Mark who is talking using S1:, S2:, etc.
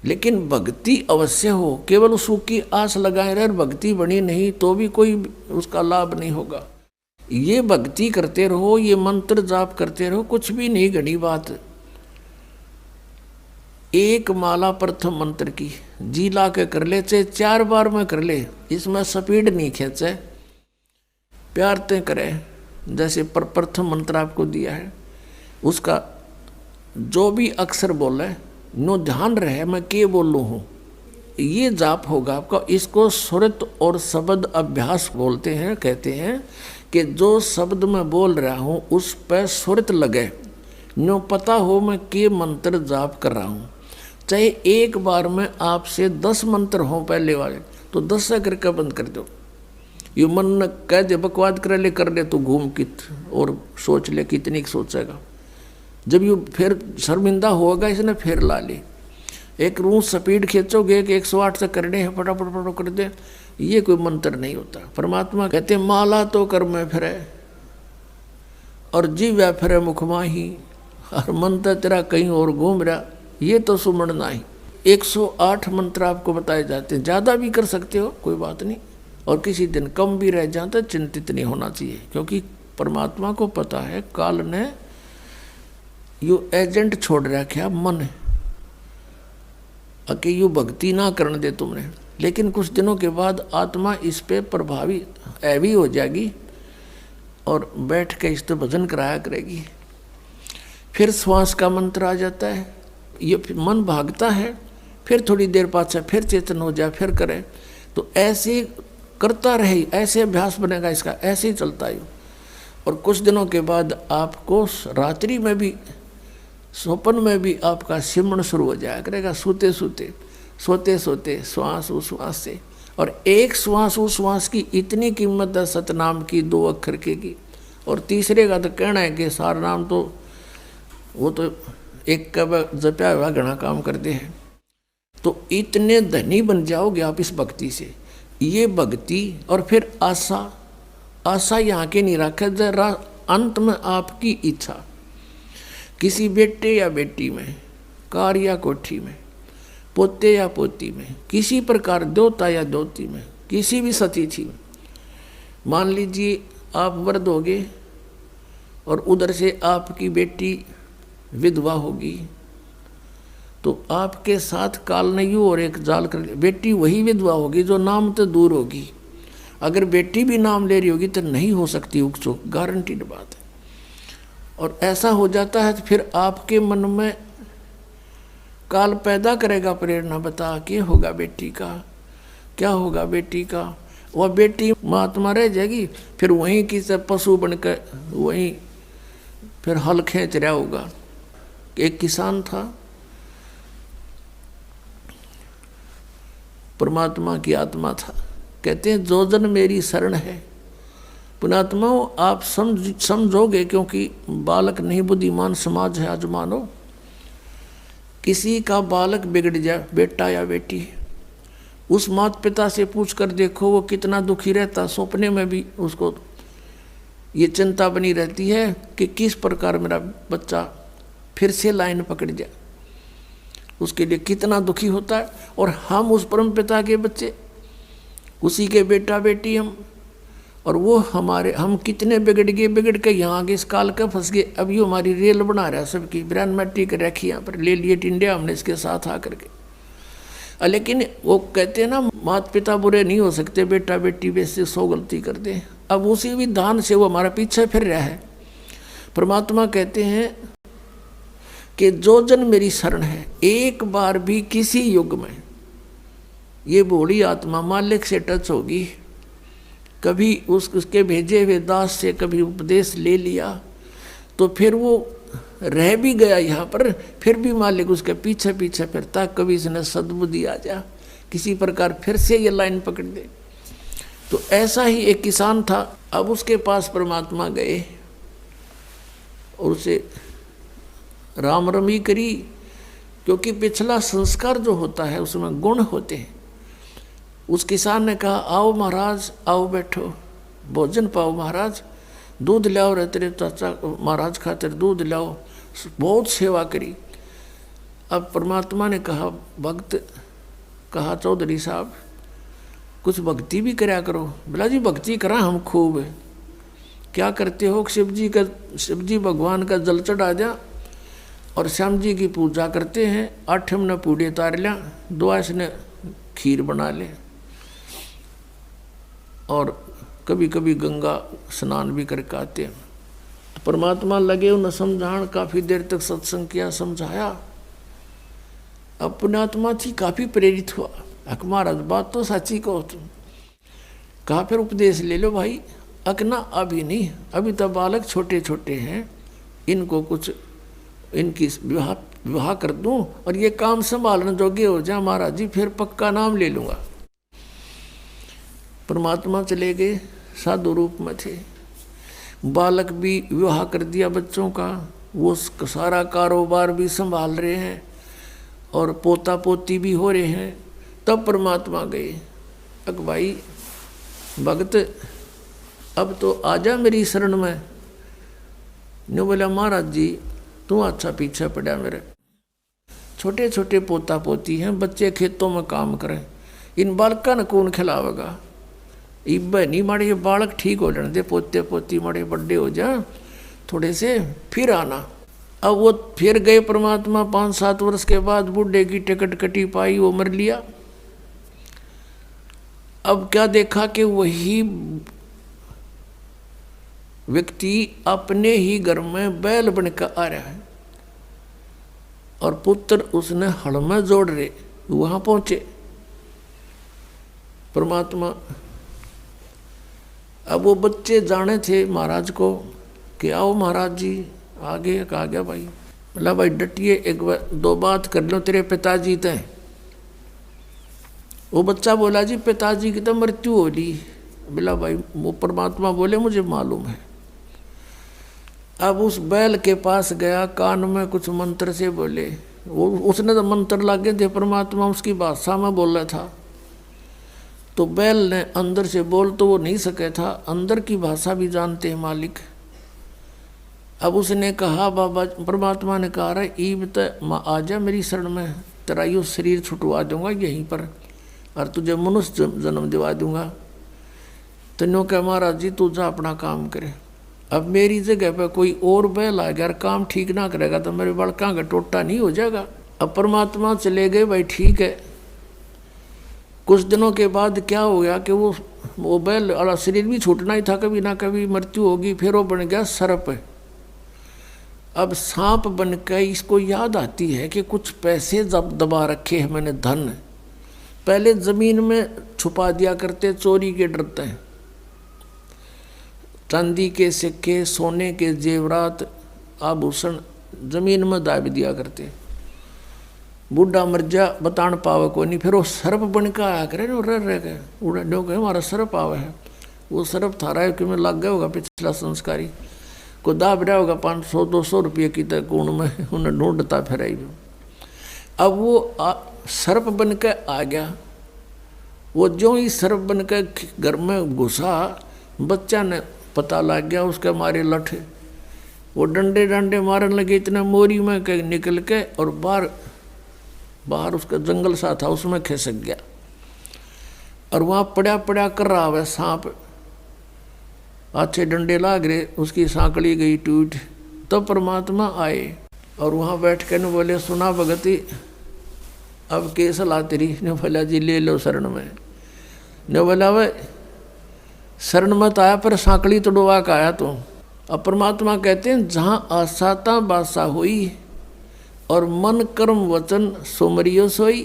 S1: लेकिन भक्ति अवश्य हो, केवल उसकी आस लगाए रहे, भक्ति बनी नहीं तो भी कोई उसका लाभ नहीं होगा। ये भक्ति करते रहो, ये मंत्र जाप करते रहो, कुछ भी नहीं घड़ी बात। एक माला प्रथम मंत्र की जी ला के कर ले, चाहे 4 बार में कर ले, इसमें स्पीड नहीं खींचे, प्यार ते करे। जैसे प्रथम मंत्र आपको दिया है, उसका जो भी अक्षर बोले नो ध्यान रहे मैं के बोलू हूँ, ये जाप होगा आपका। इसको सुरत और शब्द अभ्यास बोलते हैं। कहते हैं कि जो शब्द मैं बोल रहा हूँ उस पर सुरत लगे, नो पता हो मैं के मंत्र जाप कर रहा हूँ। चाहे एक बार में आपसे 10 मंत्र हो पहले वाले, तो 10 से करके बंद कर दो। ये मन न कह दे बकवाद कर ले तो घूम कित और सोच ले कितनी सोचेगा। जब ये फिर शर्मिंदा होगा इसने फिर ला ली। एक रूस स्पीड खींचोगे कि 108 से करने हैं, फटाफट फटाफट कर दे, ये कोई मंत्र नहीं होता। परमात्मा कहते माला तो कर में फिरे और जीव्या फिरे मुखमा ही, और मंत्र तेरा कहीं और घूम रहा, ये तो सुमन ना ही। 108 मंत्र आपको बताए जाते हैं, ज़्यादा भी कर सकते हो कोई बात नहीं, और किसी दिन कम भी रह जाता, चिंतित नहीं होना चाहिए। क्योंकि परमात्मा को पता है काल ने यू एजेंट छोड़ रखा मन कि यू भक्ति ना करने दे तुमने। लेकिन कुछ दिनों के बाद आत्मा इस पे प्रभावी ऐवी हो जाएगी और बैठ के इस पे भजन कराया करेगी। फिर श्वास का मंत्र आ जाता है, ये मन भागता है, फिर थोड़ी देर पाछे फिर चेतन हो जाए, फिर करे। तो ऐसे करता रहे, ऐसे अभ्यास बनेगा इसका, ऐसे ही चलता है। और कुछ दिनों के बाद आपको रात्रि में भी, स्वप्न में भी आपका सिमरण शुरू हो जाया करेगा, सोते सोते श्वास उश्वास से। और एक श्वास उश्वास की इतनी कीमत है सतनाम की, 2 अक्षर की। और तीसरे का तो कहना है कि सार नाम तो वो तो एक का जपया हुआ घना काम करते हैं। तो इतने धनी बन जाओगे आप इस भक्ति से। ये भक्ति और फिर आशा यहाँ के नहीं रखे, जरा अंत में आपकी इच्छा, किसी बेटे या बेटी में, कार या कोठी में, पोते या पोती में, किसी प्रकार देवता या देवती में, किसी भी सतिथि में। मान लीजिए आप वृद्ध होगे और उधर से आपकी बेटी विधवा होगी, तो आपके साथ काल ने यूँ और एक जाल कर, बेटी वही विधवा होगी जो नाम तो दूर होगी। अगर बेटी भी नाम ले रही होगी तो नहीं हो सकती उकचुक, गारंटीड बात है। और ऐसा हो जाता है तो फिर आपके मन में काल पैदा करेगा प्रेरणा, बता के होगा बेटी का, क्या होगा बेटी का। वह बेटी महात्मा रह जाएगी, फिर वहीं की से पशु बनकर वहीं फिर हल खींच रहा होगा। एक किसान था, परमात्मा की आत्मा था। कहते हैं जो जन मेरी शरण है, पुणात्मा आप समझोगे, क्योंकि बालक नहीं बुद्धिमान समाज है आज मानो। किसी का बालक बिगड़ जाए, बेटा या बेटी, उस माता पिता से पूछ कर देखो वो कितना दुखी रहता। सपने में भी उसको ये चिंता बनी रहती है कि किस प्रकार मेरा बच्चा फिर से लाइन पकड़ जाए, उसके लिए कितना दुखी होता है। और हम उस परम पिता के बच्चे, उसी के बेटा बेटी हम, और वो हम कितने बिगड़ के यहाँ आगे इस काल का फंस गए। अब ये हमारी रेल बना रहा है सबकी, ब्रांड मैट्री कर रखी यहाँ पर, ले लिए इंडिया हमने इसके साथ आकर के। लेकिन वो कहते हैं ना माता पिता बुरे नहीं हो सकते, बेटा बेटी वैसे 100 गलती कर दे। अब उसी विधान से वो हमारा पीछे फिर रहा है। परमात्मा कहते हैं कि जो जन मेरी शरण है, एक बार भी किसी युग में ये भोली आत्मा मालिक से टच होगी, कभी उसके भेजे हुए दास से कभी उपदेश ले लिया, तो फिर वो रह भी गया यहाँ पर, फिर भी मालिक उसके पीछे पीछे फिरता, कभी इसने सद्बुद्धि आ जा, किसी प्रकार फिर से ये लाइन पकड़ दे। तो ऐसा ही एक किसान था। अब उसके पास परमात्मा गए और उसे राम रमी करी, क्योंकि पिछला संस्कार जो होता है उसमें गुण होते हैं। उस किसान ने कहा आओ महाराज, आओ बैठो, भोजन पाओ महाराज, दूध लाओ रे तेरे चाचा महाराज खातिर दूध लाओ। बहुत सेवा करी। अब परमात्मा ने कहा, भक्त कहा, चौधरी साहब कुछ भक्ति भी करया करो। बोला जी भक्ति करा हम खूब। क्या करते हो? शिव जी भगवान का जल चढ़ा दिया और श्याम जी की पूजा करते हैं। 8 ने पूड़े तार लिया, 2 ने खीर बना ले, और कभी कभी गंगा स्नान भी करके आते हैं। परमात्मा लगे उन्हें समझान, काफ़ी देर तक सत्संग किया, समझाया। अब पुण्यात्मा थी काफ़ी प्रेरित हुआ, अक महाराज बात तो सच्ची कहो तुम। कहा फिर उपदेश ले लो भाई। अकना अभी नहीं, अभी तो बालक छोटे छोटे हैं, इनको कुछ इनकी विवाह कर दूं और ये काम संभालने जोगे हो जाए महाराज जी, फिर पक्का नाम ले लूँगा। परमात्मा चले गए, साधु रूप में थे। बालक भी विवाह कर दिया बच्चों का, वो सारा कारोबार भी संभाल रहे हैं और पोता पोती भी हो रहे हैं। तब परमात्मा गए, अक भाई भगत अब तो आजा मेरी शरण में। न्यू बोला महाराज जी तू अच्छा पीछे पड़ा मेरे, छोटे छोटे पोता पोती हैं, बच्चे खेतों में काम करें, इन बालका ने कौन खिलावेगा? इब नहीं माड़े ये बालक ठीक हो जाने दे, पोते पोती माड़े बड़े हो जा थोड़े से, फिर आना। अब वो फिर गए परमात्मा। 5-7 वर्ष के बाद बूढ़े की टिकट कटी पाई, वो मर लिया। अब क्या देखा कि वही व्यक्ति अपने ही घर में बैल बनकर आ रहा है और पुत्र उसने हड़ में जोड़ रहे। वहां पहुंचे परमात्मा। अब वो बच्चे जाने थे महाराज को कि आओ महाराज जी आगे। कहा गया भाई, बोला भाई डटिए, 1-2 बात कर लो तेरे पिताजी ते। वो बच्चा बोला जी पिताजी की तो मृत्यु हो ली। बोला भाई वो परमात्मा बोले मुझे मालूम है। अब उस बैल के पास गया, कान में कुछ मंत्र से बोले। वो उसने तो मंत्र लागे थे, परमात्मा उसकी भाषा में बोल रहा था। तो बैल ने अंदर से बोल तो वो नहीं सके था, अंदर की भाषा भी जानते हैं मालिक। अब उसने कहा बाबा, परमात्मा ने कहा रहा ईब तो आ जा मेरी शरण में, तेरा यो शरीर छुटवा दूंगा यहीं पर और तुझे मनुष्य जन्म दिवा दूंगा। तो नो कह महाराज जी तू जा अपना काम करे। अब मेरी जगह पर कोई और बैल आ गया, काम ठीक ना करेगा तो मेरे बड़का का टोटा नहीं हो जाएगा। अब परमात्मा चले गए, भाई ठीक है। कुछ दिनों के बाद क्या हो गया कि वो बैल वाला शरीर भी छूटना ही था, कभी ना कभी मृत्यु होगी। फिर वो बन गया सर्प। अब सांप बन के इसको याद आती है कि कुछ पैसे जब दबा रखे हैं मैंने, धन पहले जमीन में छुपा दिया करते, चोरी के डरते हैं। चांदी के सिक्के, सोने के जेवरात, आभूषण जमीन में दाब दिया करते। बूढ़ा मर जा बतान पावे को नहीं, फिर वो सर्प बन के आया करे ना, रह गए उड़ा नो कहे हमारा सर्प आवे है। वो सर्प थारा है कि में लग गया होगा पिछला संस्कारी को, दाब रहा होगा 500-200 रुपये की तक गुण में, उन्हें ढूंढता फिर आई। अब वो सर्प बन के आ गया। वो जो ही सर्प बन के घर में घुसा, बच्चा ने पता लग गया, उसके मारे लठ वो डंडे डंडे मारने लगे, इतना मोरी में के निकल के और बाहर उसका जंगल सा था उसमें खिसक गया और वहाँ पड़ा पड़ा कर रहा है सांप। अच्छे डंडे लाग रहे, उसकी सांकड़ी गई टूट। तो परमात्मा आए और वहाँ बैठ के न बोले सुना भगती अब के सलाह तेरी? ने बोला जी ले लो शरण में। ने बोला भाई शरण मत आया पर सांकड़ी तोड़वा का आया तो। अब परमात्मा कहते हैं जहाँ आसाता बासा हुई और मन कर्म वचन सोमरियो सोई,